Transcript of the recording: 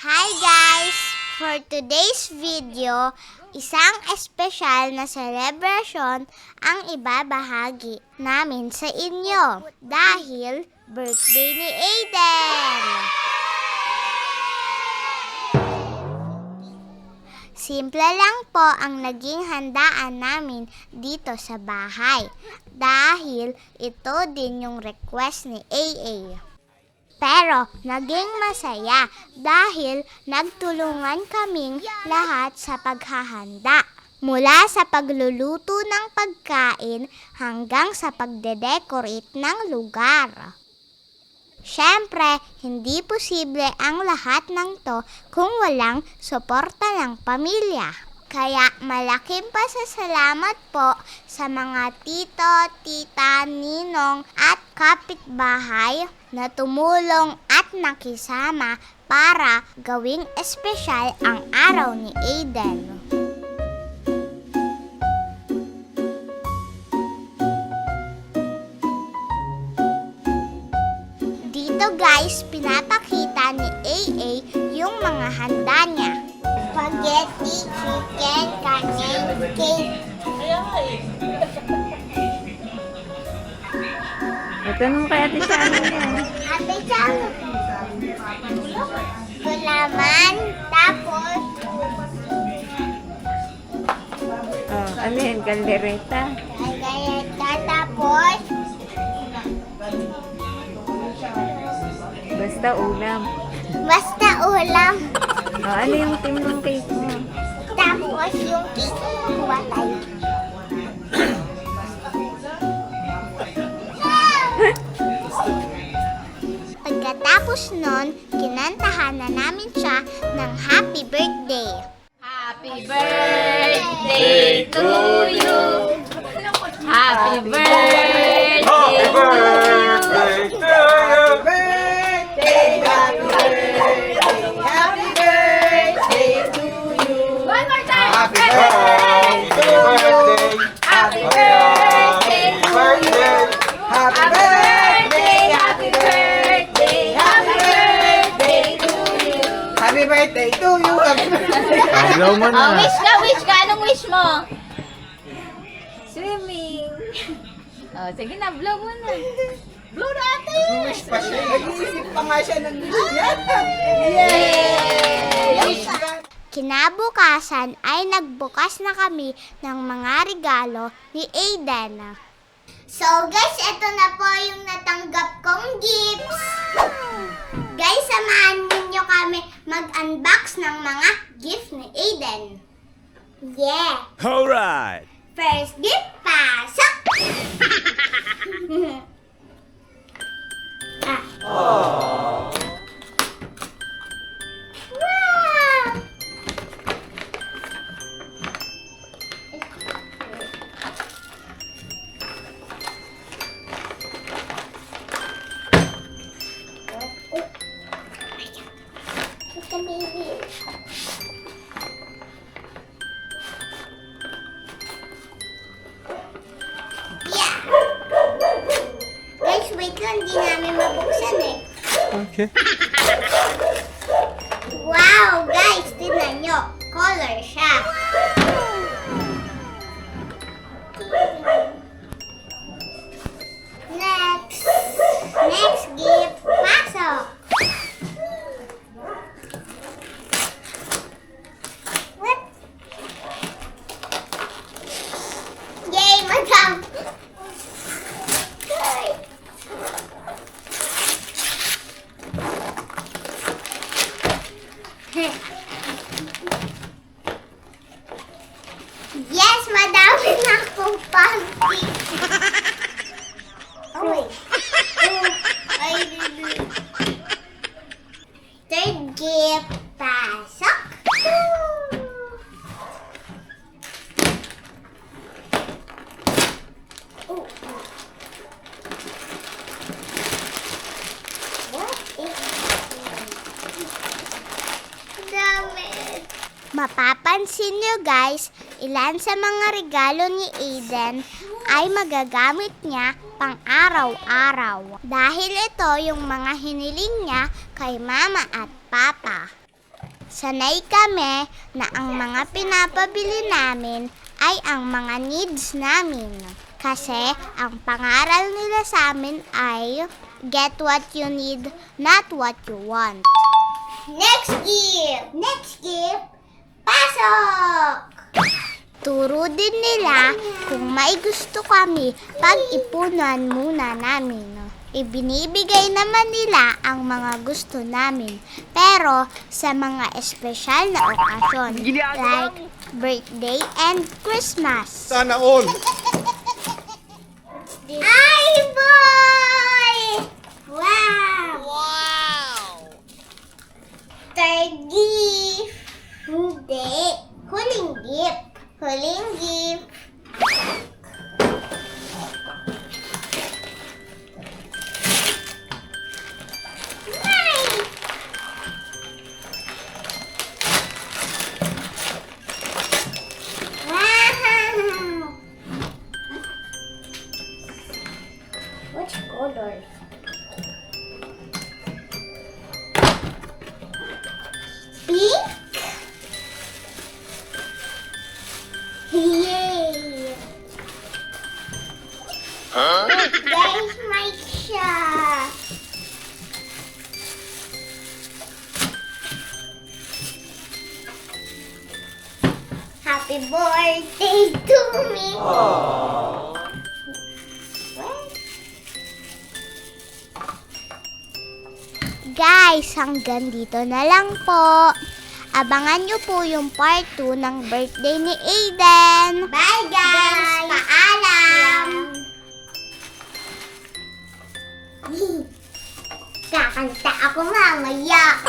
Hi guys! For today's video, isang espesyal na celebration ang ibabahagi namin sa inyo dahil birthday ni Aiden! Simple lang po ang naging handaan namin dito sa bahay dahil ito din yung request ni AA. Pero naging masaya dahil nagtulungan kaming lahat sa paghahanda. Mula sa pagluluto ng pagkain hanggang sa pagde-decorate ng lugar. Siyempre, hindi posible ang lahat ng to kung walang suporta ng pamilya. Kaya malaking pasasalamat po sa mga tito, tita, ninong at kapitbahay na tumulong at nakisama para gawing espesyal ang araw ni Aiden. Dito guys, pinapakita ni AA yung mga handa niya. Spaghetti, chicken, kanin, cake. Tanong kay Ate Chano yan. Ate Chano. Gulaman, tapos Ano yan? Kaldereta? galeta, tapos Basta ulam. basta ulam. Ano yung team ng cake mo? Tapos yung cake, kuha tayo. Pagkatapos nun, kinantahan na namin siya ng happy birthday. Happy birthday to you. Happy birthday to you. One more time. Happy birthday to you. Happy birthday to you. Happy birthday. Happy birthday. Happy birthday to you. Happy birthday to you! Ayaw mo na. Wish ka, wish ka. Anong wish mo? Swimming. Sige na, blow mo na. Blow na ate. Wish pa siya. Nag-iisip pa nga siya ng wish niya. Wish ka. Kinabukasan ay nagbukas na kami ng mga regalo ni Aiden. So guys, ito na po yung natanggap kong gifts. Guys, samahan ninyo kami mag-unbox ng mga gift ni Aiden. Yeah! Alright! First gift, pasok! Wow! Ito, baby. Yeah! Guys, wait lang. Di namin mabuksan eh. Okay. Wow! Guys, tignan nyo. Color siya. Next. Next gift. Pasok. What? Yay, madam! Yes, madami na akong panty. Oh, wait. Third gift, pasok. Oh. What is dami. Mapapansin nyo guys, ilan sa mga regalo ni Aiden ay magagamit niya pang araw-araw. Dahil ito yung mga hiniling niya kay mama at papa. Sanay kami na ang mga pinapabili namin ay ang mga needs namin. Kasi ang pangaral nila sa amin ay get what you need, not what you want. Next gift! Next gift! Pasok! Turo din nila kung may gusto kami pag-ipunan muna namin. Ibinibigay naman nila ang mga gusto namin. Pero sa mga espesyal na okasyon, like birthday and Christmas. Sana all. Ay, boy! Wow! Third gift! Hindi. Huling gift. Huling gift. Nice! Wow! Which color? Pink? Yay! Guys, my shot. Happy birthday to me. Guys, hanggang dito na lang po. Abangan nyo po yung part 2 ng birthday ni Aiden. Bye guys! Paalam! Kakanta ako mamaya.